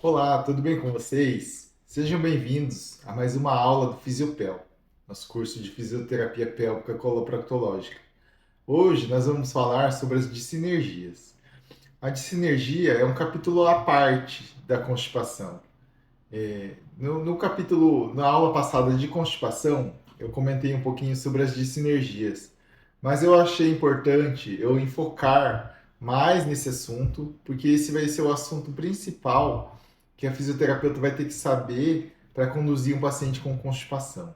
Olá, tudo bem com vocês? Sejam bem-vindos a mais uma aula do Fisiopel, nosso curso de fisioterapia pélvica coloproctológica. Hoje nós vamos falar sobre as dissinergias. A dissinergia é um capítulo à parte da constipação. No capítulo, na aula passada de constipação, eu comentei um pouquinho sobre as dissinergias, mas eu achei importante eu enfocar mais nesse assunto, porque esse vai ser o assunto principal que a fisioterapeuta vai ter que saber para conduzir um paciente com constipação.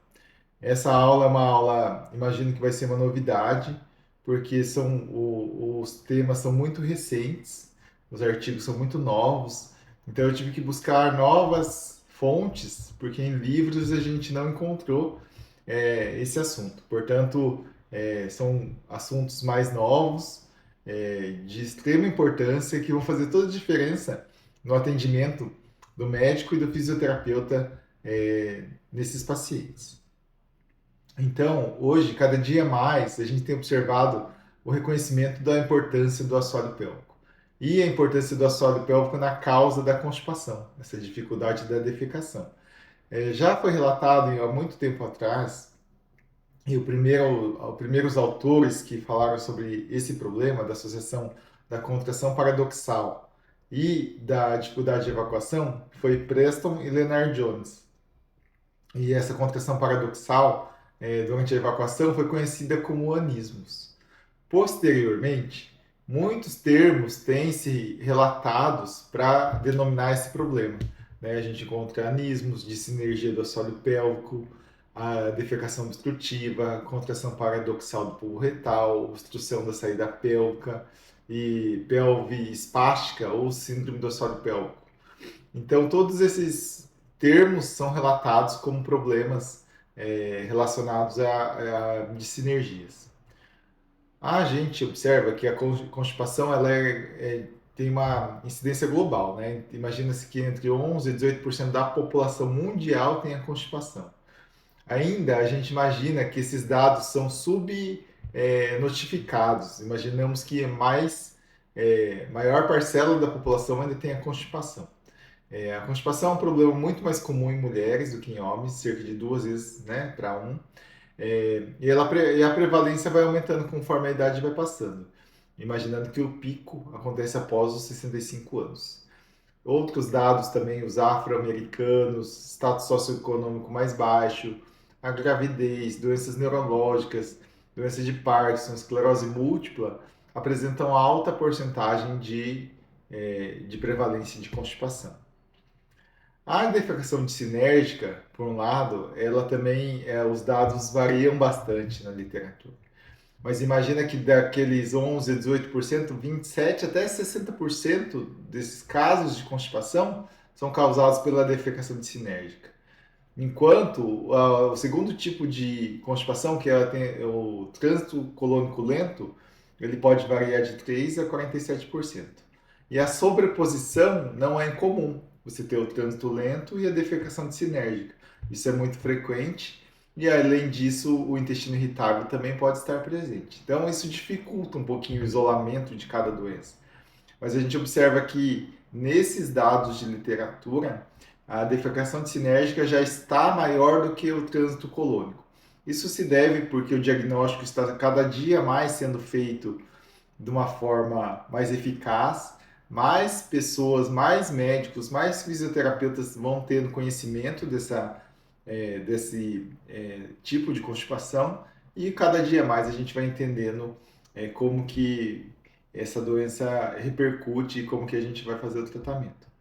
Essa aula é uma aula, imagino que vai ser uma novidade, porque os temas são muito recentes, os artigos são muito novos, então eu tive que buscar novas fontes, porque em livros a gente não encontrou esse assunto. Portanto, são assuntos mais novos, de extrema importância, que vão fazer toda a diferença no atendimento do médico e do fisioterapeuta nesses pacientes. Então, hoje, cada dia mais, a gente tem observado o reconhecimento da importância do assoalho pélvico e a importância do assoalho pélvico na causa da constipação, essa dificuldade da defecação. Já foi relatado há muito tempo atrás, e os primeiros autores que falaram sobre esse problema da associação da contração paradoxal e da dificuldade de evacuação foi Preston e Leonard Jones. E essa contração paradoxal durante a evacuação foi conhecida como anismos. Posteriormente, muitos termos têm se relatados para denominar esse problema. A gente encontra anismos, dissinergia do assoalho pélvico, a defecação obstrutiva, contração paradoxal do pulo retal, obstrução da saída pélvica e pelve espástica ou síndrome do assoalho pélvico. Então, todos esses termos são relatados como problemas relacionados a dissinergias. A gente observa que a constipação tem uma incidência global, né? Imagina-se que entre 11 e 18% da população mundial tem a constipação. Ainda a gente imagina que esses dados são subnotificados. Imaginamos que maior parcela da população ainda tem a constipação. A constipação é um problema muito mais comum em mulheres do que em homens, cerca de 2 vezes, né, para um. E a prevalência vai aumentando conforme a idade vai passando, imaginando que o pico acontece após os 65 anos. Outros dados também, os afro-americanos, status socioeconômico mais baixo, a gravidez, doenças neurológicas, doenças de Parkinson, esclerose múltipla, apresentam alta porcentagem de prevalência de constipação. A defecação dissinérgica, por um lado, ela também, os dados variam bastante na literatura. Mas imagina que daqueles 11 a 18%, 27 até 60% desses casos de constipação são causados pela defecação dissinérgica. Enquanto o segundo tipo de constipação, que é o trânsito colônico lento, ele pode variar de 3 a 47%. E a sobreposição não é incomum, você ter o trânsito lento e a defecação dissinérgica. Isso é muito frequente e, além disso, o intestino irritável também pode estar presente. Então, isso dificulta um pouquinho o isolamento de cada doença. Mas a gente observa que nesses dados de literatura, a defecação dissinérgica já está maior do que o trânsito colônico. Isso se deve porque o diagnóstico está cada dia mais sendo feito de uma forma mais eficaz, mais pessoas, mais médicos, mais fisioterapeutas vão tendo conhecimento desse tipo de constipação e cada dia mais a gente vai entendendo como que essa doença repercute e como que a gente vai fazer o tratamento.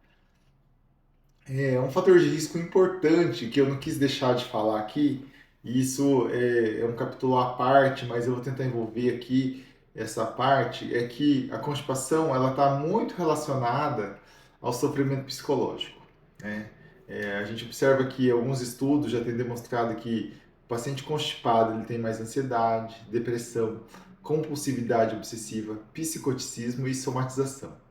É um fator de risco importante que eu não quis deixar de falar aqui, e isso é um capítulo à parte, mas eu vou tentar envolver aqui essa parte, é que a constipação ela está muito relacionada ao sofrimento psicológico, né? A gente observa que alguns estudos já têm demonstrado que o paciente constipado ele tem mais ansiedade, depressão, compulsividade obsessiva, psicoticismo e somatização.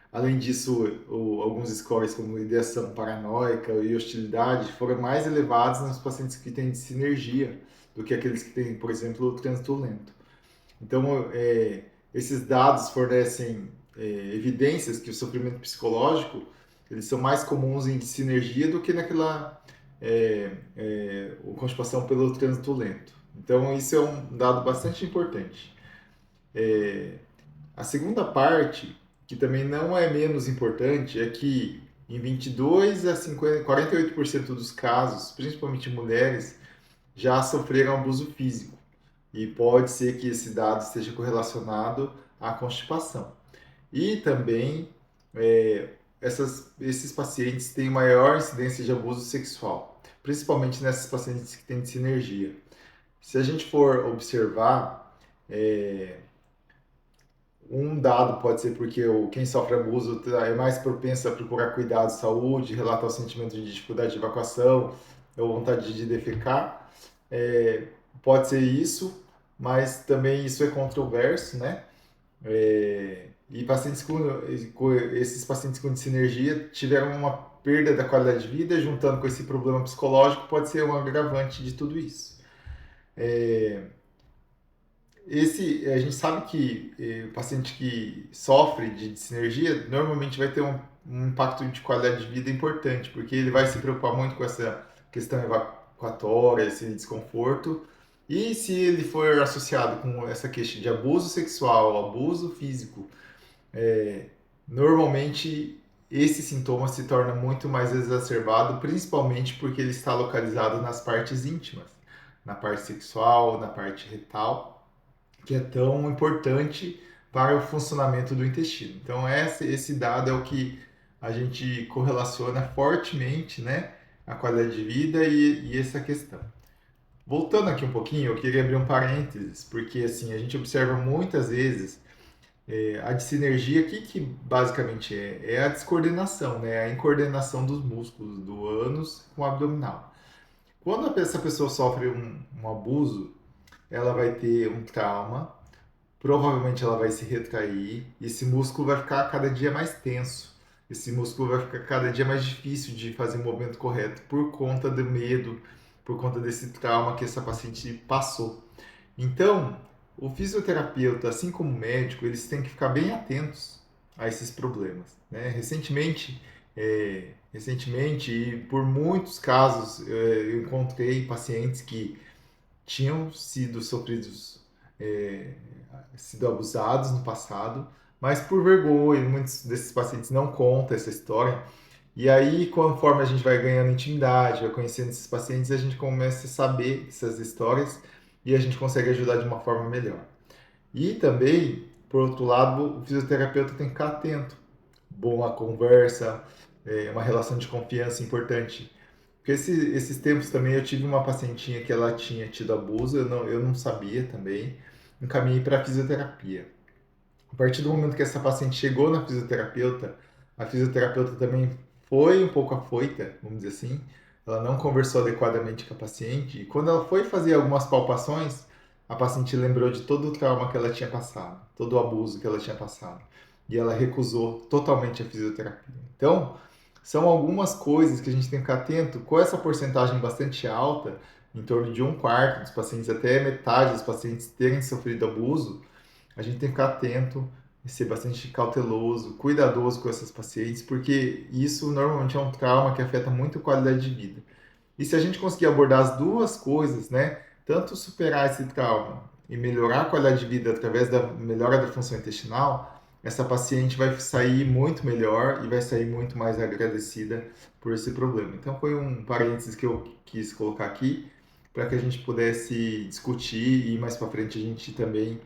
Além disso, alguns scores como ideação paranoica e hostilidade foram mais elevados nos pacientes que têm sinergia do que aqueles que têm, por exemplo, o trânsito lento. Então, esses dados fornecem evidências que o sofrimento psicológico eles são mais comuns em dissinergia do que naquela constipação pelo trânsito lento. Então, isso é um dado bastante importante. A segunda parte, que também não é menos importante, é que em 22 a 50, 48% dos casos, principalmente mulheres, já sofreram abuso físico. E pode ser que esse dado esteja correlacionado à constipação. E também é, esses pacientes têm maior incidência de abuso sexual, principalmente nessas pacientes que têm sinergia. Se a gente for observar, um dado pode ser porque quem sofre abuso é mais propenso a procurar cuidado de saúde, relatar o sentimento de dificuldade de evacuação ou vontade de defecar. É, pode ser isso, mas também isso é controverso, né? E esses pacientes com sinergia tiveram uma perda da qualidade de vida, juntando com esse problema psicológico, pode ser um agravante de tudo isso. A gente sabe que o paciente que sofre de sinergia normalmente vai ter um impacto de qualidade de vida importante, porque ele vai se preocupar muito com essa questão evacuatória, esse desconforto. E se ele for associado com essa queixa de abuso sexual, abuso físico, normalmente esse sintoma se torna muito mais exacerbado, principalmente porque ele está localizado nas partes íntimas, na parte sexual, na parte retal, que é tão importante para o funcionamento do intestino. Então, esse dado é o que a gente correlaciona fortemente, né, a qualidade de vida e essa questão. Voltando aqui um pouquinho, eu queria abrir um parênteses, porque assim, a gente observa muitas vezes a dissinergia, o que basicamente é? É a descoordenação, né? A incoordenação dos músculos do ânus com o abdominal. Quando essa pessoa sofre um abuso, ela vai ter um trauma, provavelmente ela vai se retrair, e esse músculo vai ficar cada dia mais tenso. Esse músculo vai ficar cada dia mais difícil de fazer o movimento correto por conta do medo, por conta desse trauma que essa paciente passou. Então, o fisioterapeuta, assim como o médico, eles têm que ficar bem atentos a esses problemas, né? Recentemente e por muitos casos, eu encontrei pacientes que tinham é, sido abusados no passado, mas por vergonha, muitos desses pacientes não contam essa história. E aí, conforme a gente vai ganhando intimidade, vai conhecendo esses pacientes, a gente começa a saber essas histórias e a gente consegue ajudar de uma forma melhor. E também, por outro lado, o fisioterapeuta tem que ficar atento. Boa conversa, uma relação de confiança importante. Porque esses tempos também eu tive uma pacientinha que ela tinha tido abuso, eu não sabia também, encaminhei para fisioterapia. A partir do momento que essa paciente chegou na fisioterapeuta, a fisioterapeuta também foi um pouco afoita, vamos dizer assim. Ela não conversou adequadamente com a paciente. E quando ela foi fazer algumas palpações, a paciente lembrou de todo o trauma que ela tinha passado, todo o abuso que ela tinha passado. E ela recusou totalmente a fisioterapia. Então, são algumas coisas que a gente tem que ficar atento. Com essa porcentagem bastante alta, em torno de um quarto dos pacientes, até metade dos pacientes terem sofrido abuso, a gente tem que ficar atento, ser bastante cauteloso, cuidadoso com essas pacientes, porque isso normalmente é um trauma que afeta muito a qualidade de vida. E se a gente conseguir abordar as duas coisas, né, tanto superar esse trauma e melhorar a qualidade de vida através da melhora da função intestinal, essa paciente vai sair muito melhor e vai sair muito mais agradecida por esse problema. Então foi um parênteses que eu quis colocar aqui para que a gente pudesse discutir e mais para frente a gente também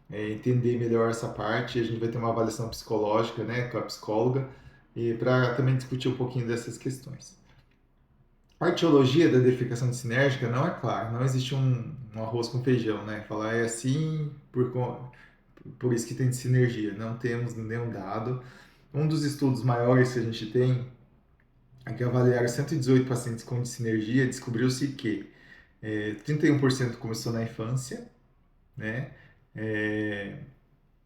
entender melhor essa parte. A gente vai ter uma avaliação psicológica, né, com a psicóloga, e para também discutir um pouquinho dessas questões. A etiologia da defecação dissinérgica não é clara, não existe um arroz com feijão, né? Falar é assim por isso que tem sinergia, não temos nenhum dado. Um dos estudos maiores que a gente tem é que avaliaram 118 pacientes com sinergia, descobriu-se que 31% começou na infância, né? É,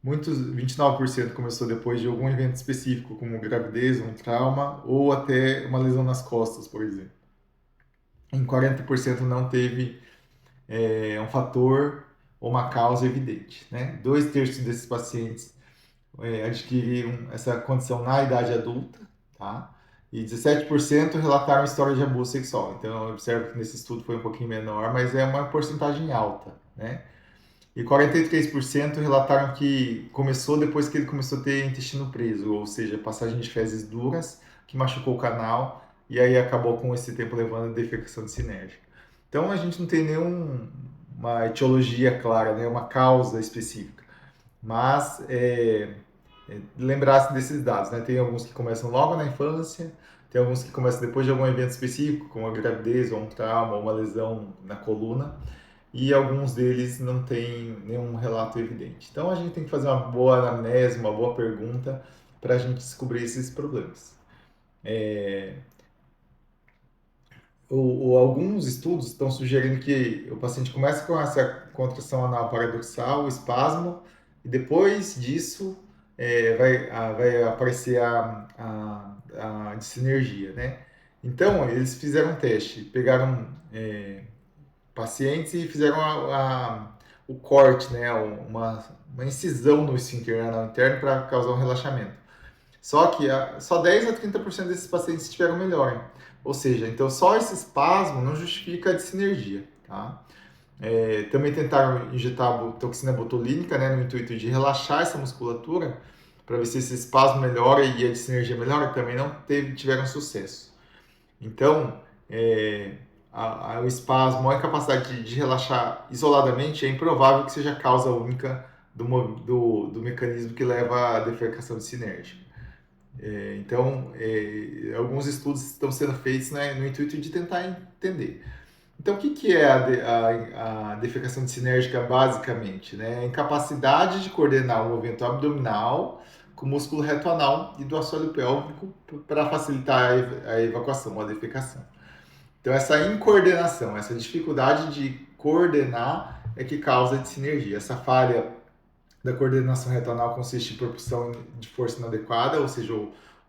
29% começou depois de algum evento específico, como gravidez, um trauma ou até uma lesão nas costas, por exemplo. Em 40% não teve um fator ou uma causa evidente, né? 2/3 desses pacientes adquiriram essa condição na idade adulta, tá? e 17% relataram história de abuso sexual. Então, eu observo que nesse estudo foi um pouquinho menor, mas é uma porcentagem alta, né? E 43% relataram que começou depois que ele começou a ter intestino preso, ou seja, passagem de fezes duras, que machucou o canal e aí acabou com esse tempo levando a defecação sinérgica. Então a gente não tem nenhuma etiologia clara, né, uma causa específica, mas lembrar-se desses dados, né? Tem alguns que começam logo na infância, tem alguns que começam depois de algum evento específico, como a gravidez, ou um trauma, ou uma lesão na coluna, e alguns deles não têm nenhum relato evidente. Então a gente tem que fazer uma boa anamnese, uma boa pergunta para a gente descobrir esses problemas. Alguns estudos estão sugerindo que o paciente começa com essa contração anal paradoxal, o espasmo, e depois disso vai aparecer a dissinergia, né? Então, eles fizeram um teste, pegaram pacientes e fizeram o corte, né? Uma incisão no esfíncter anal interno para causar um relaxamento. Só que só 10 a 30% desses pacientes tiveram melhora. Ou seja, então só esse espasmo não justifica a dissinergia. Tá? Também tentaram injetar toxina botulínica, né, no intuito de relaxar essa musculatura, para ver se esse espasmo melhora e a dissinergia melhora, também não tiveram sucesso. Então, o espasmo, a incapacidade de relaxar isoladamente é improvável que seja a causa única do mecanismo que leva à defecação sinérgica. Então, alguns estudos estão sendo feitos, né, no intuito de tentar entender. Então, o que é a defecação sinérgica basicamente? Né? A incapacidade de coordenar o movimento abdominal com o músculo reto anal e do assoalho pélvico para facilitar a evacuação, a defecação. Então, essa incoordenação, essa dificuldade de coordenar é que causa a dissinergia. Essa falha da coordenação reto anal consiste em propulsão de força inadequada, ou seja,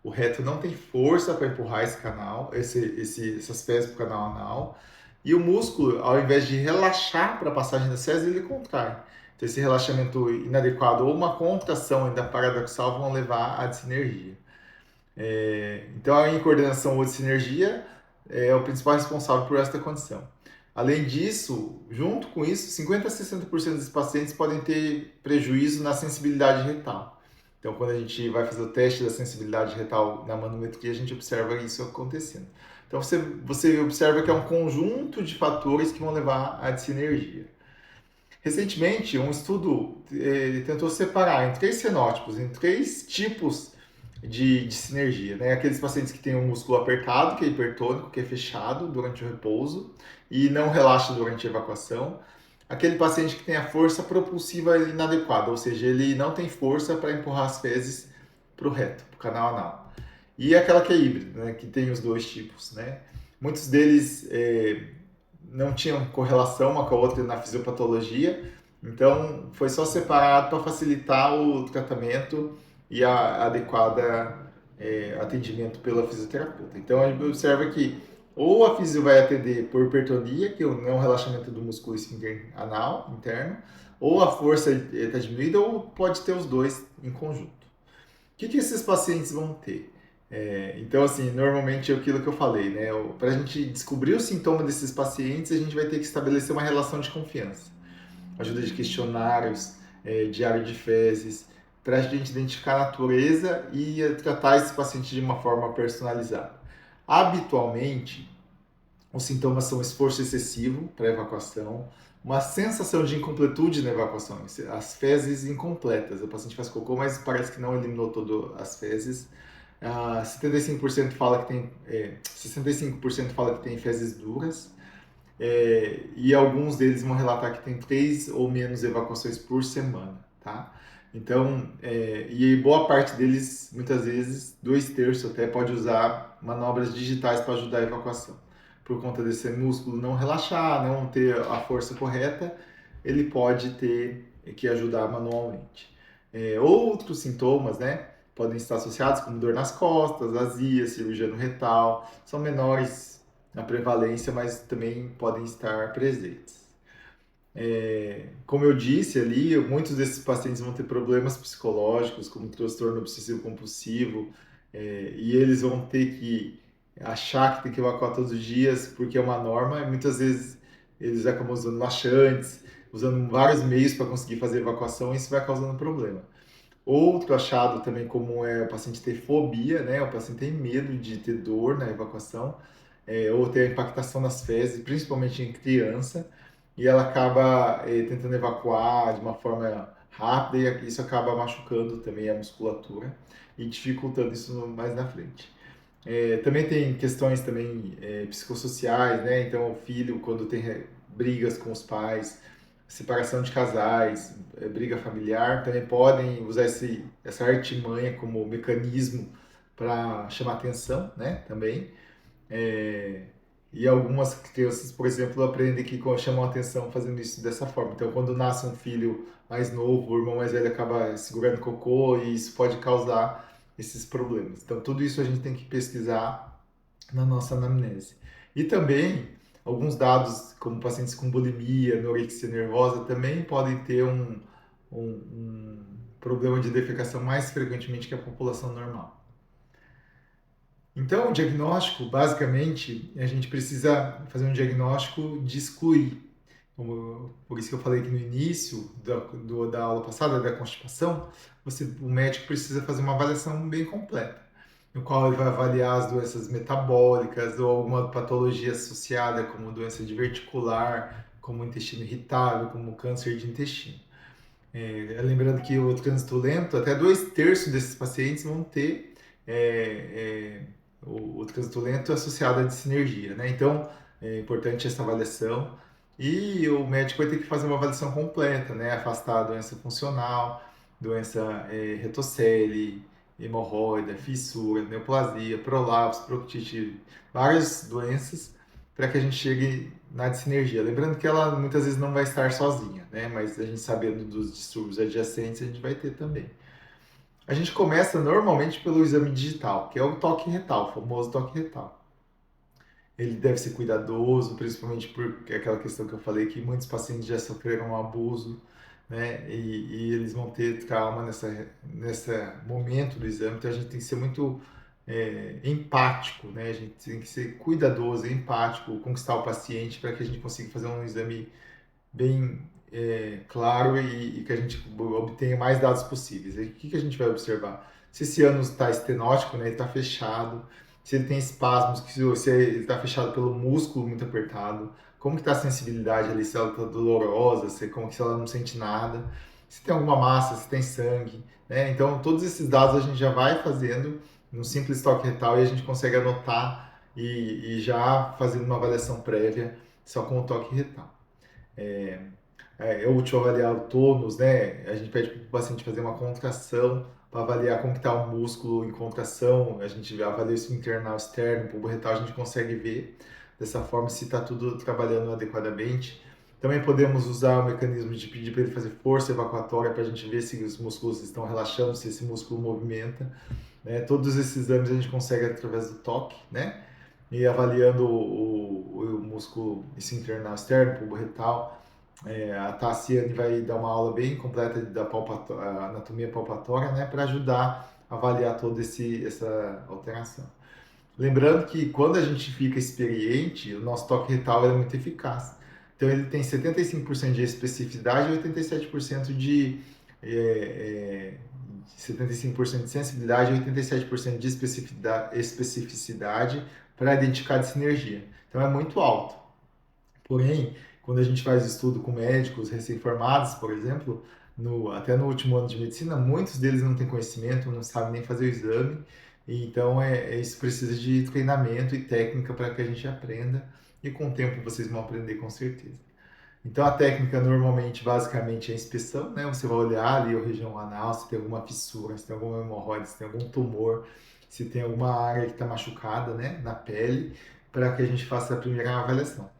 o reto não tem força para empurrar esse canal, essas fezes para o canal anal, e o músculo, ao invés de relaxar para a passagem das fezes, ele contrai. Então, esse relaxamento inadequado ou uma contração ainda paradoxal vão levar à dissinergia. Então, a incoordenação ou dissinergia é o principal responsável por esta condição. Além disso, junto com isso, 50 a 60% dos pacientes podem ter prejuízo na sensibilidade retal. Então, quando a gente vai fazer o teste da sensibilidade retal na manometria, a gente observa isso acontecendo. Então, você observa que é um conjunto de fatores que vão levar à dissinergia. Recentemente, um estudo tentou separar em três fenótipos, em três tipos de sinergia, né? Aqueles pacientes que têm o músculo apertado, que é hipertônico, que é fechado durante o repouso e não relaxa durante a evacuação. Aquele paciente que tem a força propulsiva inadequada, ou seja, ele não tem força para empurrar as fezes para o reto, para o canal anal. E aquela que é híbrida, né? Que tem os dois tipos, né? Muitos deles não tinham correlação uma com a outra na fisiopatologia, então foi só separado para facilitar o tratamento e a adequada atendimento pela fisioterapeuta. Então a gente observa que ou a fisio vai atender por hipertonia, que é um relaxamento do músculo esfíncter anal interno, ou a força está diminuída, ou pode ter os dois em conjunto. O que esses pacientes vão ter? Então, assim, normalmente é aquilo que eu falei, né? Para a gente descobrir os sintomas desses pacientes, a gente vai ter que estabelecer uma relação de confiança. Ajuda de questionários, diário de fezes, para a gente identificar a natureza e tratar esse paciente de uma forma personalizada. Habitualmente, os sintomas são esforço excessivo para evacuação, uma sensação de incompletude na evacuação, as fezes incompletas. O paciente faz cocô, mas parece que não eliminou todas as fezes. 75% fala que tem, 65% fala que tem fezes duras, e alguns deles vão relatar que tem 3 ou menos evacuações por semana, tá? Então, e boa parte deles, muitas vezes, 2/3 até, pode usar manobras digitais para ajudar a evacuação. Por conta desse músculo não relaxar, não ter a força correta, ele pode ter que ajudar manualmente. Outros sintomas, né, podem estar associados como dor nas costas, azia, cirurgia no retal, são menores na prevalência, mas também podem estar presentes. Como eu disse ali, muitos desses pacientes vão ter problemas psicológicos, como transtorno obsessivo compulsivo, e eles vão ter que achar que tem que evacuar todos os dias porque é uma norma, e muitas vezes eles acabam usando laxantes, usando vários meios para conseguir fazer evacuação, e isso vai causando problema. Outro achado também comum é o paciente ter fobia, né? O paciente tem medo de ter dor na evacuação, ou ter impactação nas fezes, principalmente em criança, e ela acaba tentando evacuar de uma forma rápida e isso acaba machucando também a musculatura e dificultando isso mais na frente. Também tem questões também psicossociais, né? Então o filho quando tem brigas com os pais, separação de casais, briga familiar, também podem usar essa artimanha como mecanismo para chamar atenção, né? Também. É, e algumas crianças, por exemplo, aprendem que chamam a atenção fazendo isso dessa forma. Então, quando nasce um filho mais novo, o irmão mais velho acaba segurando cocô e isso pode causar esses problemas. Então, tudo isso a gente tem que pesquisar na nossa anamnese. E também, alguns dados, como pacientes com bulimia, anorexia nervosa, também podem ter um problema de defecação mais frequentemente que a população normal. Então, o diagnóstico, basicamente, a gente precisa fazer um diagnóstico de excluir. Por isso que eu falei que no início da aula passada, da constipação, o médico precisa fazer uma avaliação bem completa, no qual ele vai avaliar as doenças metabólicas ou alguma patologia associada, como doença diverticular, como intestino irritável, como câncer de intestino. Lembrando que o trânsito lento, até 2/3 desses pacientes vão ter é, o trânsito lento associado à dissinergia, né? Então, é importante essa avaliação e o médico vai ter que fazer uma avaliação completa, né? Afastar a doença funcional, doença retocele, hemorroida, fissura, neoplasia, prolapso, proctite, várias doenças para que a gente chegue na dissinergia. Lembrando que ela muitas vezes não vai estar sozinha, né? Mas a gente sabendo dos distúrbios adjacentes, a gente vai ter também. A gente começa normalmente pelo exame digital, que é o toque retal, o famoso toque retal. Ele deve ser cuidadoso, principalmente por aquela questão que eu falei, que muitos pacientes já sofreram um abuso, né? E eles vão ter trauma nesse momento do exame, então a gente tem que ser muito empático, né? A gente tem que ser cuidadoso, empático, conquistar o paciente para que a gente consiga fazer um exame bem claro e que a gente obtenha mais dados possíveis. E o que a gente vai observar? Se esse ânus está estenótico, né, ele está fechado, se ele tem espasmos, se ele está fechado pelo músculo muito apertado, como que está a sensibilidade ali, se ela está dolorosa, se ela não sente nada, se tem alguma massa, se tem sangue, né? Então, todos esses dados a gente já vai fazendo no simples toque retal e a gente consegue anotar e já fazendo uma avaliação prévia só com o toque retal. É útil avaliar o tônus, né? A gente pede para o paciente fazer uma contração para avaliar como está o músculo em contração. A gente avalia isso internal, externo, pulbo retal, a gente consegue ver dessa forma se está tudo trabalhando adequadamente. Também podemos usar o mecanismo de pedir para ele fazer força evacuatória para a gente ver se os músculos estão relaxando, se esse músculo movimenta. Né? Todos esses exames a gente consegue através do toque, né? E avaliando o músculo internal externo, pulbo retal. A Tassiane vai dar uma aula bem completa da anatomia palpatória, né, para ajudar a avaliar toda essa alteração. Lembrando que quando a gente fica experiente, o nosso toque retal é muito eficaz. Então ele tem 75% de especificidade e 87% de 75% de sensibilidade e 87% de especificidade para identificar a sinergia. Então é muito alto. Porém, quando a gente faz estudo com médicos recém-formados, por exemplo, até no último ano de medicina, muitos deles não têm conhecimento, não sabem nem fazer o exame, e então isso precisa de treinamento e técnica para que a gente aprenda, e com o tempo vocês vão aprender com certeza. Então a técnica normalmente, basicamente, é a inspeção, né? Você vai olhar ali a região anal, se tem alguma fissura, se tem alguma hemorroide, se tem algum tumor, se tem alguma área que está machucada, né, na pele, para que a gente faça a primeira avaliação.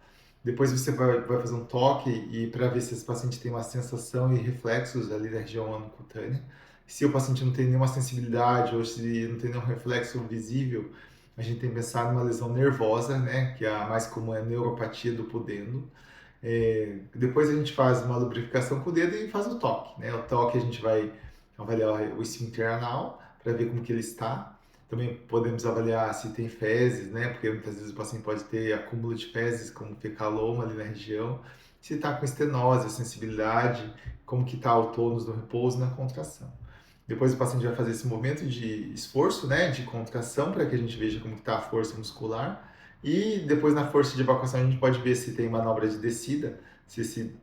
Depois você vai fazer um toque e para ver se esse paciente tem uma sensação e reflexos ali da região anocutânea. Se o paciente não tem nenhuma sensibilidade ou se não tem nenhum reflexo visível, a gente tem que pensar numa lesão nervosa, né, que a mais comum é a neuropatia do pudendo. Depois a gente faz uma lubrificação com o dedo e faz o toque, né? O toque a gente vai avaliar o esfíncter anal para ver como que ele está. Também podemos avaliar se tem fezes, né? Porque muitas vezes o paciente pode ter acúmulo de fezes, como fecaloma ali na região. Se está com estenose, sensibilidade, como que está o tônus no repouso e na contração. Depois o paciente vai fazer esse movimento de esforço, né? De contração, para que a gente veja como está a força muscular. E depois na força de evacuação a gente pode ver se tem manobra de descida, se esse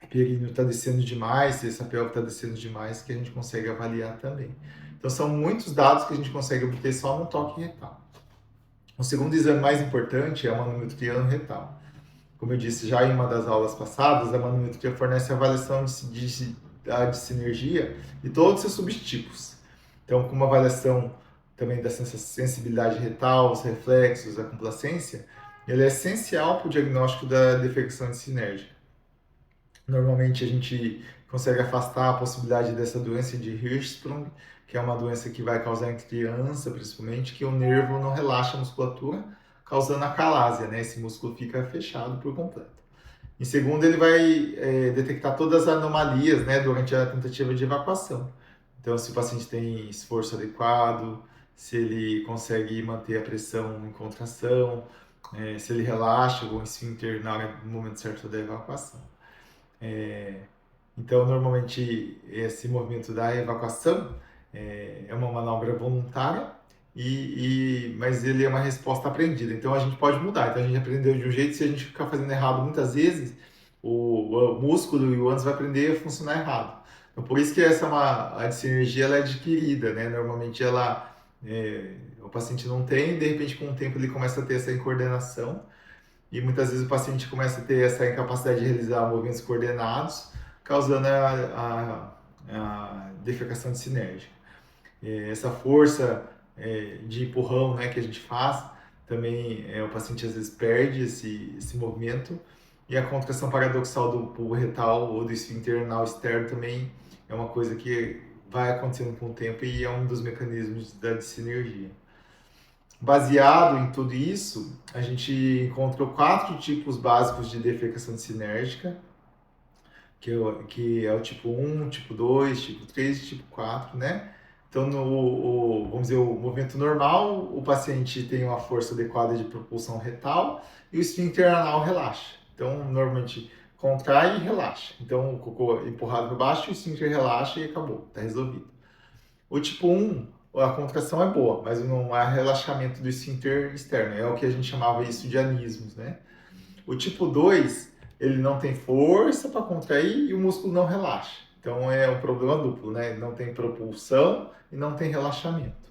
períneo está descendo demais, se essa pelve está descendo demais, que a gente consegue avaliar também. Então são muitos dados que a gente consegue obter só no toque retal. O segundo exame mais importante é a manometria anorretal. Como eu disse já em uma das aulas passadas, a manometria fornece a avaliação de sinergia e todos os seus subtipos. Então, com uma avaliação também da sensibilidade retal, os reflexos, a complacência, ele é essencial para o diagnóstico da defecção de sinérgica. Normalmente a gente consegue afastar a possibilidade dessa doença de Hirschsprung, que é uma doença que vai causar em criança, principalmente, que o nervo não relaxa a musculatura, causando acalásia, né? Esse músculo fica fechado por completo. Em segundo, ele vai detectar todas as anomalias, né, durante a tentativa de evacuação. Então, se o paciente tem esforço adequado, se ele consegue manter a pressão em contração, se ele relaxa o esfíncter no momento certo da evacuação. Então, normalmente, esse movimento da evacuação é uma manobra voluntária, mas ele é uma resposta aprendida. Então, a gente pode mudar. Então, a gente aprendeu de um jeito, se a gente ficar fazendo errado muitas vezes, o músculo e o ânus vai aprender a funcionar errado. Então, por isso que a sinergia ela é adquirida, né? Normalmente, o paciente não tem, de repente, com o tempo, ele começa a ter essa coordenação e muitas vezes o paciente começa a ter essa incapacidade de realizar movimentos coordenados, causando a defecação de sinérgica. Essa força de empurrão, né, que a gente faz, também o paciente às vezes perde esse movimento. E a contração paradoxal do bulbo retal ou do esfíncter anal externo também é uma coisa que vai acontecendo com o tempo e é um dos mecanismos da dissinergia. Baseado em tudo isso, a gente encontrou 4 tipos básicos de defecação sinérgica, que é o tipo 1, tipo 2, tipo 3 e tipo 4, né? Então, vamos dizer, o movimento normal, o paciente tem uma força adequada de propulsão retal e o esfíncter anal relaxa. Então, normalmente, contrai e relaxa. Então, o cocô é empurrado para baixo, o esfíncter relaxa e acabou, está resolvido. O tipo 1, a contração é boa, mas não há relaxamento do esfíncter externo. É o que a gente chamava isso de anismos, né? O tipo 2, ele não tem força para contrair e o músculo não relaxa. Então é um problema duplo, né? Não tem propulsão e não tem relaxamento.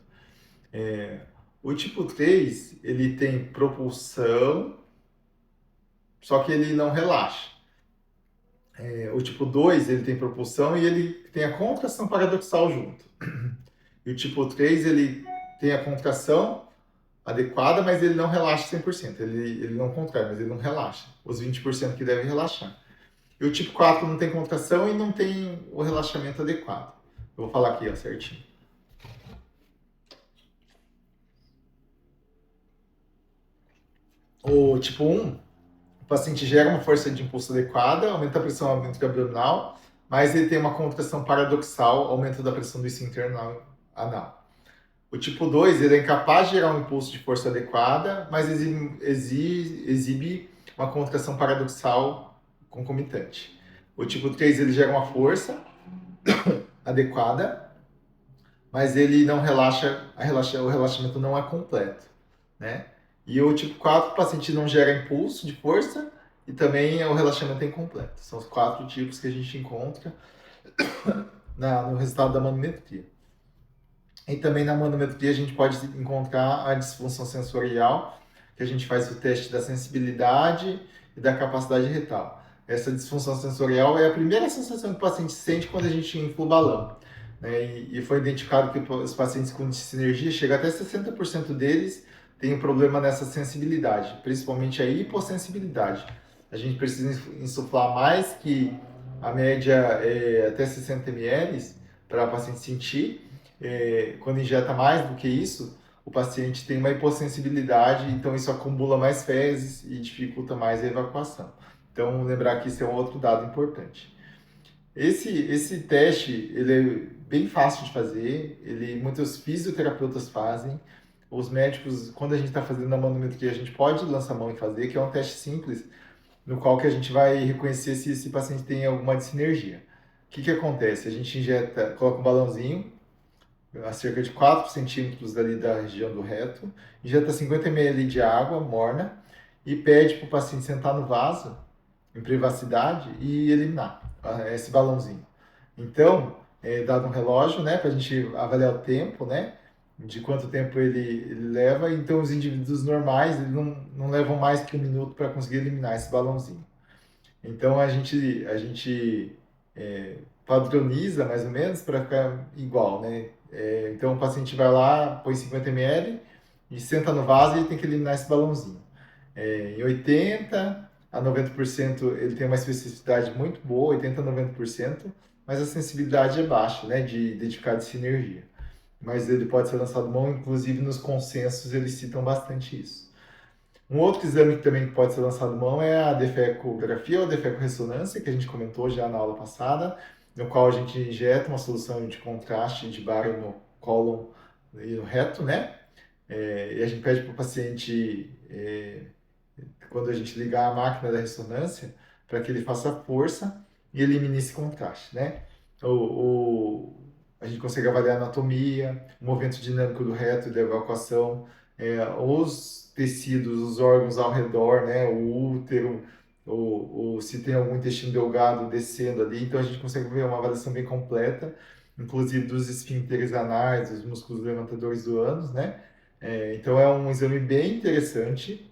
O tipo 3, ele tem propulsão, só que ele não relaxa. O tipo 2, ele tem propulsão e ele tem a contração paradoxal junto. E o tipo 3, ele tem a contração adequada, mas ele não relaxa 100%. Ele não contrai, mas ele não relaxa. Os 20% que devem relaxar. E o tipo 4 não tem contração e não tem o relaxamento adequado. Eu vou falar aqui, ó, certinho. O tipo 1, o paciente gera uma força de impulso adequada, aumenta a pressão, aumenta o abdominal, mas ele tem uma contração paradoxal, aumento da pressão do esfíncter anal. O tipo 2, ele é incapaz de gerar um impulso de força adequada, mas exibe uma contração paradoxal concomitante. O tipo 3, ele gera uma força adequada, mas ele não relaxa, o relaxamento não é completo, né? E o tipo 4, o paciente não gera impulso de força e também o relaxamento é incompleto. São os 4 tipos que a gente encontra no resultado da manometria. E também na manometria a gente pode encontrar a disfunção sensorial, que a gente faz o teste da sensibilidade e da capacidade retal. Essa disfunção sensorial é a primeira sensação que o paciente sente quando a gente infla o balão. Né? E foi identificado que os pacientes com dissinergia, chega até 60% deles têm um problema nessa sensibilidade, principalmente a hipossensibilidade. A gente precisa insuflar mais que a média até 60 ml para o paciente sentir. Quando injeta mais do que isso, o paciente tem uma hipossensibilidade, então isso acumula mais fezes e dificulta mais a evacuação. Então, lembrar que isso é um outro dado importante. Esse teste, ele é bem fácil de fazer, muitos fisioterapeutas fazem, os médicos, quando a gente está fazendo a manometria, a gente pode lançar a mão e fazer, que é um teste simples, no qual que a gente vai reconhecer se esse paciente tem alguma dissinergia. O que que acontece? A gente injeta, coloca um balãozinho a cerca de 4 centímetros ali da região do reto, injeta 50 ml de água morna e pede para o paciente sentar no vaso, em privacidade, e eliminar esse balãozinho. Então, é dado um relógio, né, para a gente avaliar o tempo, né, de quanto tempo ele leva. Então, os indivíduos normais eles não levam mais que 1 minuto para conseguir eliminar esse balãozinho. Então, a gente padroniza mais ou menos para ficar igual, né? Então, o paciente vai lá, põe 50 ml e senta no vaso e ele tem que eliminar esse balãozinho. Em 80 a 90% ele tem uma especificidade muito boa, 80 a 90%, mas a sensibilidade é baixa, né, de identificar de sinergia. Mas ele pode ser lançado mão, inclusive nos consensos eles citam bastante isso. Um outro exame que também pode ser lançado mão é a defecografia ou defecorressonância, que a gente comentou já na aula passada, no qual a gente injeta uma solução de contraste de bário no cólon e no reto, né? E a gente pede para o paciente, quando a gente ligar a máquina da ressonância, para que ele faça força e elimine esse contraste, né? A gente consegue avaliar a anatomia, o movimento dinâmico do reto e da evacuação, os tecidos, os órgãos ao redor, né? O útero, se tem algum intestino delgado descendo ali. Então a gente consegue ver uma avaliação bem completa, inclusive dos esfíncteres anais, dos músculos levantadores do ânus, né? Então é um exame bem interessante.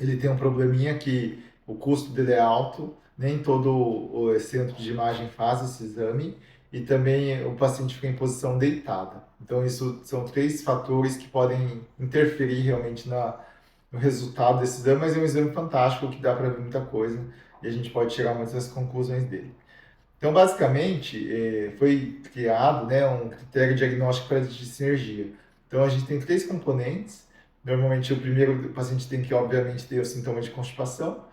Ele tem um probleminha que o custo dele é alto, nem todo o centro de imagem faz esse exame e também o paciente fica em posição deitada. Então, isso são 3 fatores que podem interferir realmente no resultado desse exame, mas é um exame fantástico que dá para ver muita coisa e a gente pode tirar muitas conclusões dele. Então, basicamente, foi criado, né, um critério diagnóstico para a sinergia. Então, a gente tem 3 componentes. Normalmente, o primeiro, o paciente tem que, obviamente, ter o sintoma de constipação.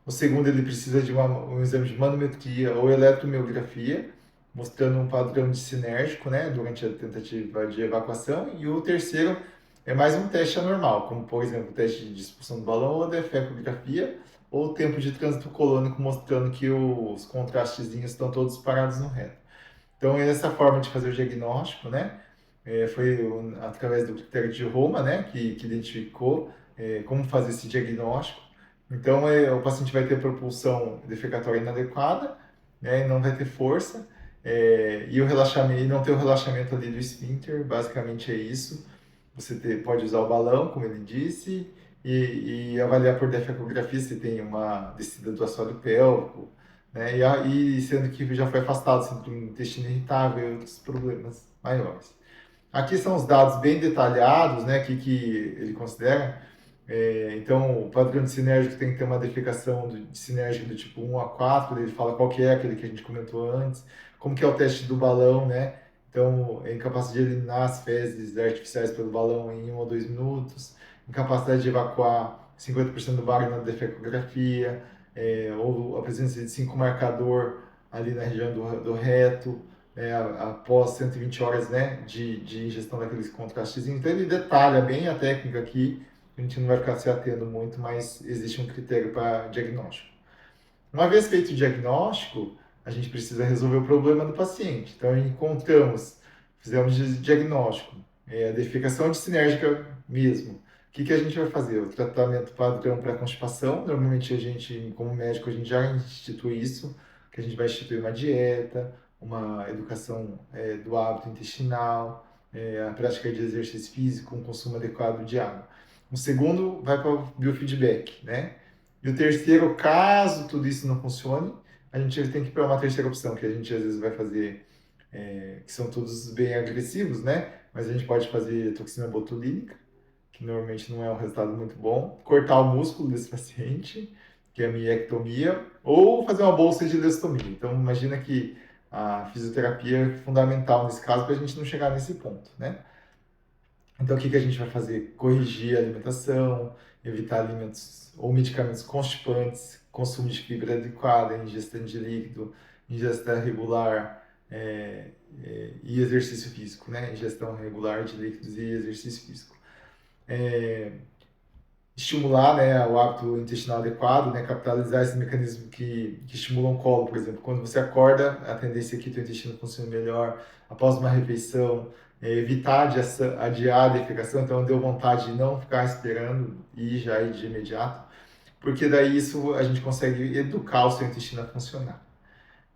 O segundo, ele precisa de um exame de manometria ou eletromiografia, mostrando um padrão de sinérgico, né, durante a tentativa de evacuação. E o terceiro é mais um teste anormal, como, por exemplo, o teste de expulsão do balão ou a defecografia, ou o tempo de trânsito colônico mostrando que os contrastezinhos estão todos parados no reto. Então, essa forma de fazer o diagnóstico, né, foi através do critério de Roma, né, que identificou como fazer esse diagnóstico. Então, o paciente vai ter propulsão defecatória inadequada, né, não vai ter força, e o relaxamento, e não ter o relaxamento ali do esfíncter, basicamente é isso. Você pode usar o balão, como ele disse, e avaliar por defecografia se tem uma descida do assoalho pélvico, né? E sendo que já foi afastado sempre um intestino irritável e outros problemas maiores. Aqui são os dados bem detalhados, né, que ele considera. Então, o padrão de sinérgico tem que ter uma defecação de sinérgico do tipo 1 a 4, ele fala qual que é aquele que a gente comentou antes, como que é o teste do balão, né? Então, é incapacidade de eliminar as fezes artificiais pelo balão em 1 ou 2 minutos, incapacidade de evacuar 50% do bário na defecografia, ou a presença de 5 marcador ali na região do reto, após 120 horas, né, de ingestão daqueles contrastezinhos. Então, ele detalha bem a técnica aqui, a gente não vai ficar se atendo muito, mas existe um critério para diagnóstico. Uma vez feito o diagnóstico, a gente precisa resolver o problema do paciente. Então, encontramos, fizemos diagnóstico, a defecação antissinérgica mesmo. O que a gente vai fazer? O tratamento padrão para constipação. Normalmente, a gente, como médico, a gente já institui isso, que a gente vai instituir uma dieta, uma educação do hábito intestinal, a prática de exercício físico, um consumo adequado de água. O segundo vai para o biofeedback, né? E o terceiro, caso tudo isso não funcione, a gente tem que ir para uma terceira opção, que a gente às vezes vai fazer, que são todos bem agressivos, né? Mas a gente pode fazer toxina botulínica, que normalmente não é um resultado muito bom, cortar o músculo desse paciente, que é a miectomia, ou fazer uma bolsa de ileostomia. Então, imagina que a fisioterapia é fundamental nesse caso para a gente não chegar nesse ponto, né? Então, o que a gente vai fazer? Corrigir a alimentação, evitar alimentos ou medicamentos constipantes, consumo de fibra adequada, ingestão de líquido, ingesta regular e exercício físico, né? Ingestão regular de líquidos e exercício físico. Estimular, né, o hábito intestinal adequado, né, capitalizar esse mecanismo que estimulam o colo, por exemplo. Quando você acorda, a tendência é que o intestino funcione melhor após uma refeição, evitar adiar a defecação, então deu vontade de não ficar esperando e já ir de imediato, porque daí isso a gente consegue educar o seu intestino a funcionar.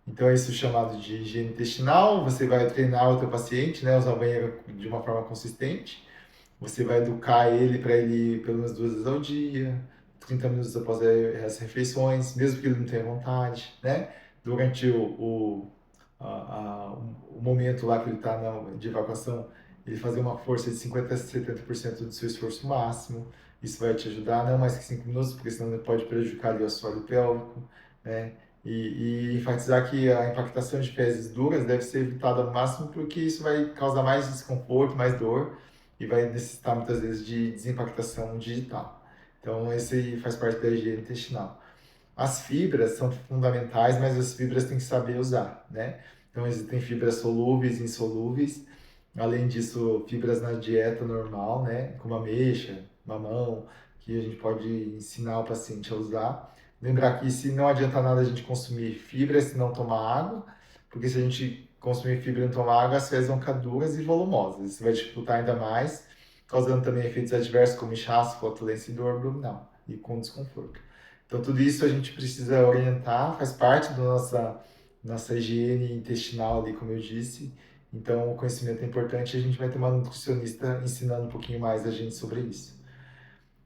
Então, isso é chamado de higiene intestinal. Você vai treinar o teu paciente, né, usar o banheiro de uma forma consistente. Você vai educar ele para ele ir pelo menos 2 vezes ao dia, 30 minutos após as refeições, mesmo que ele não tenha vontade, né? Durante o momento lá que ele está de evacuação, ele fazer uma força de 50 a 70% do seu esforço máximo. Isso vai te ajudar, não mais que 5 minutos, porque senão ele pode prejudicar ali o assoalho pélvico, né? E enfatizar que a impactação de fezes duras deve ser evitada ao máximo, porque isso vai causar mais desconforto, mais dor, e vai necessitar muitas vezes de desimpactação digital. Então, esse faz parte da higiene intestinal. As fibras são fundamentais, mas as fibras tem que saber usar, né? Então, existem fibras solúveis e insolúveis. Além disso, fibras na dieta normal, né? Como ameixa, mamão, que a gente pode ensinar o paciente a usar. Lembrar que se não adianta nada a gente consumir fibra se não tomar água, porque se a gente consumir fibra e não tomar água, as fezes vão ficar duras e volumosas. Isso vai dificultar ainda mais, causando também efeitos adversos como inchaço, flatulência e dor abdominal, e com desconforto. Então, tudo isso a gente precisa orientar, faz parte da nossa higiene intestinal ali, como eu disse. Então, o conhecimento é importante e a gente vai ter uma nutricionista ensinando um pouquinho mais a gente sobre isso.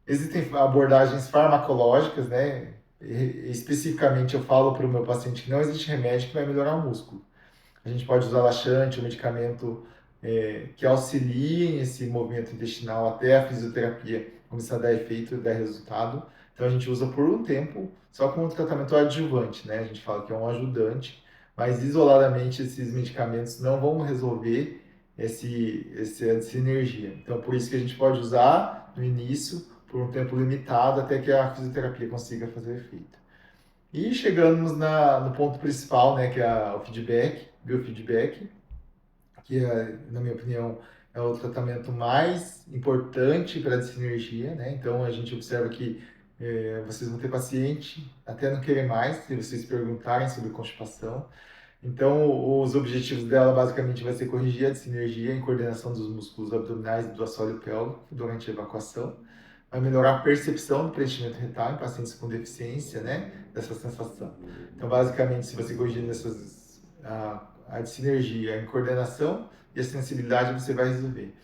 Existem abordagens farmacológicas, né? Especificamente, eu falo para o meu paciente que não existe remédio que vai melhorar o músculo. A gente pode usar laxante, um medicamento que auxilie esse movimento intestinal até a fisioterapia começar a dar efeito e dar resultado. Então a gente usa por um tempo, só como um tratamento adjuvante, né? A gente fala que é um ajudante, mas isoladamente esses medicamentos não vão resolver essa sinergia. Então por isso que a gente pode usar no início por um tempo limitado até que a fisioterapia consiga fazer efeito. E chegamos no ponto principal, né, que é o feedback, biofeedback, que na minha opinião é o tratamento mais importante para a sinergia, né? Então a gente observa que vocês vão ter paciente até não querer mais, se vocês perguntarem sobre constipação. Então os objetivos dela basicamente vai ser corrigir a sinergia em coordenação dos músculos abdominais e do assoalho pélvico durante a evacuação, vai melhorar a percepção do preenchimento retal em pacientes com deficiência, né, dessa sensação. Então, basicamente, se você corrigir a sinergia, a coordenação e a sensibilidade, você vai resolver.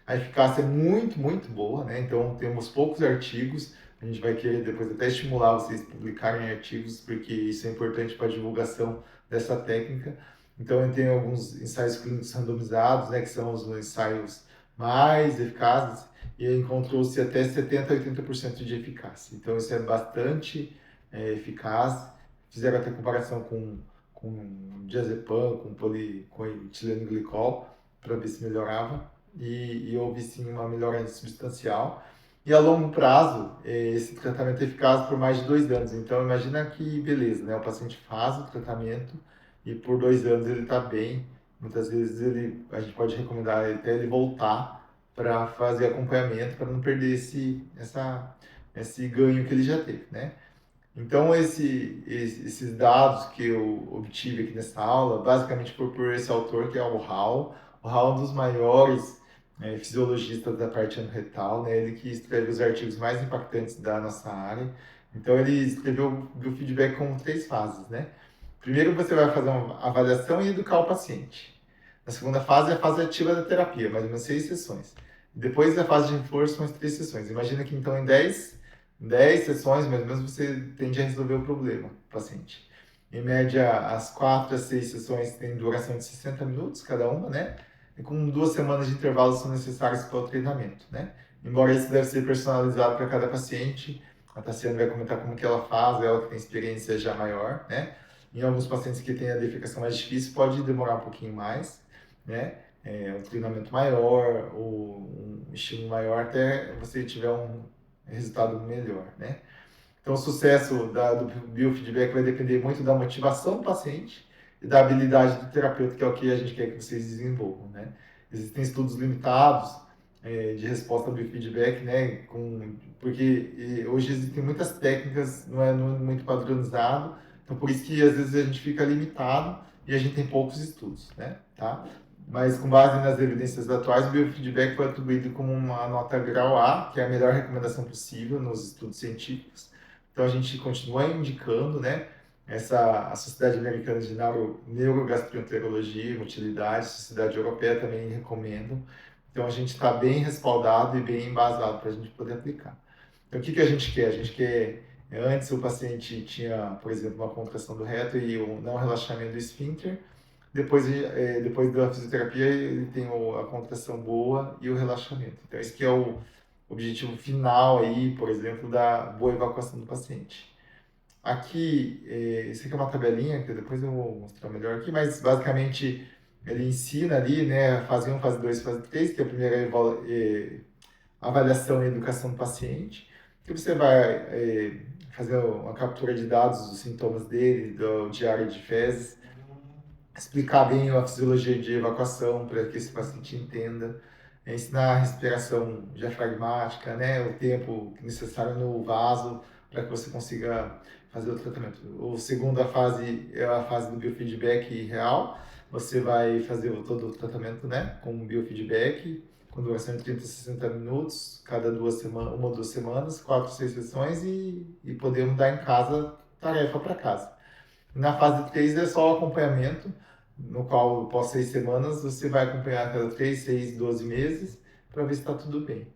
A eficácia é muito, muito boa, né? Então, temos poucos artigos. A gente vai querer depois até estimular vocês a publicarem artigos, porque isso é importante para a divulgação dessa técnica. Então, eu tenho alguns ensaios clínicos randomizados, né, que são os ensaios mais eficazes, e encontrou-se até 70% a 80% de eficácia. Então, isso é bastante eficaz. Fizeram até comparação com diazepam, com etileno glicol, para ver se melhorava. E houve sim uma melhora substancial. E a longo prazo, esse tratamento é eficaz por mais de 2 anos. Então, imagina que beleza, né? O paciente faz o tratamento e por 2 anos ele está bem. Muitas vezes a gente pode recomendar até ele voltar para fazer acompanhamento, para não perder esse ganho que ele já teve, né? Então, esses dados que eu obtive aqui nessa aula, basicamente por esse autor, que é o Hall. O Hall é um dos maiores fisiologistas da parte anorretal, né? Ele que escreve os artigos mais impactantes da nossa área. Então, ele escreveu o feedback com 3 fases, né? Primeiro, você vai fazer uma avaliação e educar o paciente. Na segunda fase, é a fase ativa da terapia, mais ou menos 6 sessões. Depois, a fase de reforço, são as 3 sessões. Imagina que, então, em 10 sessões, mais ou menos, você tende a resolver o problema do paciente. Em média, as 4 a 6 sessões têm duração de 60 minutos cada uma, né? E com 2 semanas de intervalo são necessários para o treinamento, né? Embora isso deve ser personalizado para cada paciente, a Tassiana vai comentar como que ela faz, ela que tem experiência já maior, né? Em alguns pacientes que têm a defecação mais difícil, pode demorar um pouquinho mais, né? Um treinamento maior, ou um estímulo maior, até você tiver um resultado melhor, né? Então, o sucesso do biofeedback vai depender muito da motivação do paciente e da habilidade do terapeuta, que é o que a gente quer que vocês desenvolvam, né? Existem estudos limitados de resposta ao biofeedback, né? Porque hoje existem muitas técnicas, não é muito padronizado, então por isso que às vezes a gente fica limitado e a gente tem poucos estudos, né? Tá? Mas com base nas evidências atuais, o biofeedback foi atribuído como uma nota grau A, que é a melhor recomendação possível nos estudos científicos. Então a gente continua indicando, né? A Sociedade Americana de Neurogastroenterologia e Motilidade, a Sociedade Europeia também recomendam. Então a gente está bem respaldado e bem embasado para a gente poder aplicar. Então o que a gente quer? A gente quer, antes o paciente tinha, por exemplo, uma contração do reto e um não relaxamento do esfíncter. Depois da fisioterapia, ele tem a contração boa e o relaxamento. Então, esse que é o objetivo final aí, por exemplo, da boa evacuação do paciente. Aqui, isso aqui é uma tabelinha, que depois eu vou mostrar melhor aqui, mas basicamente ele ensina ali, né, fase 1, fase 2, fase 3, que é a primeira avaliação e educação do paciente, que você vai fazer uma captura de dados dos sintomas dele, do diário de fezes, explicar bem a fisiologia de evacuação para que esse paciente entenda, ensinar a respiração diafragmática, né, o tempo necessário no vaso para que você consiga fazer o tratamento. A segunda fase é a fase do biofeedback real. Você vai fazer todo o tratamento, né, com biofeedback, com duração de 30 a 60 minutos, cada 2 semanas, 1 ou 2 semanas, 4, 6 sessões e podemos dar em casa, tarefa para casa. Na fase 3 é só o acompanhamento, no qual, após 6 semanas, você vai acompanhar a cada 3, 6, 12 meses para ver se está tudo bem.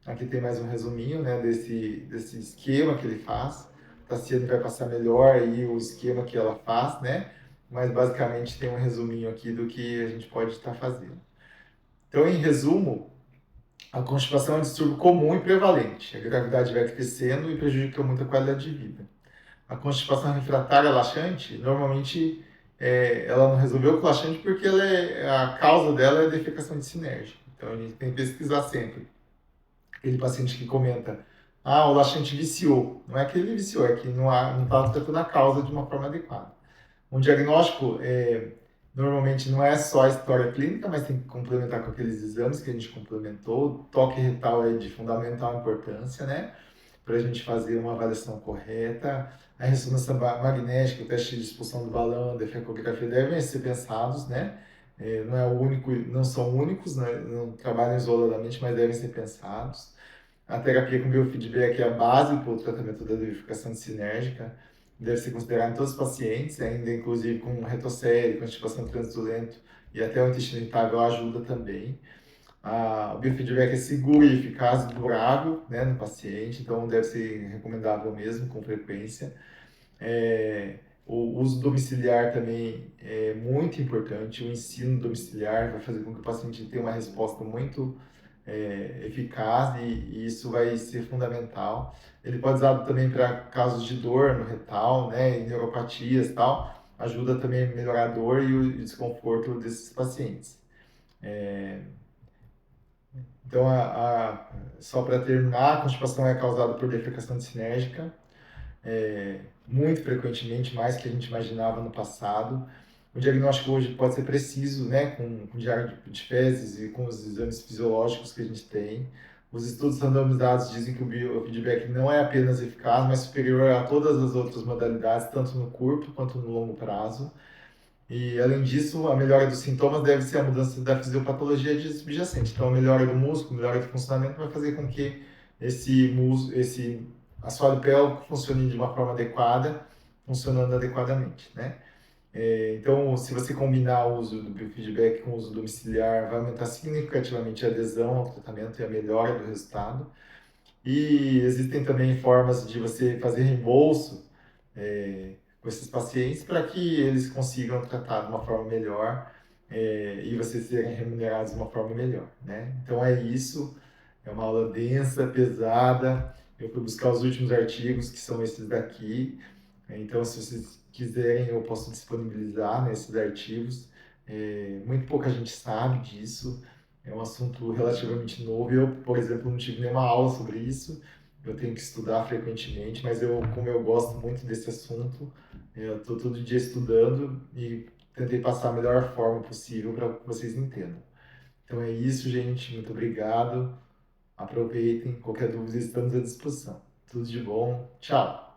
Aqui tem mais um resuminho, né, desse esquema que ele faz. A Tassiane vai passar melhor aí o esquema que ela faz, né? Mas basicamente tem um resuminho aqui do que a gente pode estar fazendo. Então, em resumo, a constipação é um distúrbio comum e prevalente. A gravidade vai crescendo e prejudica muito a qualidade de vida. A constipação refratária laxante, normalmente ela não resolveu com o laxante porque a causa dela é a defecação de sinérgica. Então a gente tem que pesquisar sempre. Aquele paciente que comenta, o laxante viciou. Não é que ele viciou, é que não está tratando a causa de uma forma adequada. Um diagnóstico, normalmente, não é só a história clínica, mas tem que complementar com aqueles exames que a gente complementou. O toque retal é de fundamental importância, né? Para a gente fazer uma avaliação correta. A ressonância magnética, o teste de expulsão do balão, a defecografia devem ser pensados, né? Não é o único, não são únicos, né? Não trabalham isoladamente, mas devem ser pensados. A terapia com biofeedback é a base para o tratamento da verificação sinérgica, deve ser considerada em todos os pacientes, ainda inclusive com retocele, constipação de trânsito lento e até o intestino irritável ajuda também. O biofeedback é seguro e eficaz e durável, né, no paciente, então deve ser recomendável mesmo, com frequência. O uso domiciliar também é muito importante, o ensino domiciliar vai fazer com que o paciente tenha uma resposta muito eficaz e isso vai ser fundamental. Ele pode ser usado também para casos de dor no retal, né, em neuropatias e tal, ajuda também a melhorar a dor e o desconforto desses pacientes. Então, só para terminar, a constipação é causada por defecação sinérgica, muito frequentemente, mais que a gente imaginava no passado. O diagnóstico hoje pode ser preciso, né, com diário de fezes e com os exames fisiológicos que a gente tem. Os estudos randomizados dizem que o biofeedback não é apenas eficaz, mas superior a todas as outras modalidades, tanto no curto quanto no longo prazo. E, além disso, a melhora dos sintomas deve ser a mudança da fisiopatologia subjacente. Então, a melhora do músculo, a melhora do funcionamento vai fazer com que esse assoalho pélvico funcione de uma forma adequada, funcionando adequadamente, né? Então, se você combinar o uso do biofeedback com o uso domiciliar, vai aumentar significativamente a adesão ao tratamento e a melhora do resultado. E existem também formas de você fazer reembolso com esses pacientes para que eles consigam tratar de uma forma melhor e vocês serem remunerados de uma forma melhor, né? Então é isso, é uma aula densa, pesada. Eu fui buscar os últimos artigos, que são esses daqui. Então, se vocês quiserem, eu posso disponibilizar, né, esses artigos. Muito pouca gente sabe disso. É um assunto relativamente novo. Eu, por exemplo, não tive nenhuma aula sobre isso. Eu tenho que estudar frequentemente, mas como eu gosto muito desse assunto, eu estou todo dia estudando e tentei passar a melhor forma possível para que vocês entendam. Então é isso, gente. Muito obrigado. Aproveitem. Qualquer dúvida, estamos à disposição. Tudo de bom. Tchau.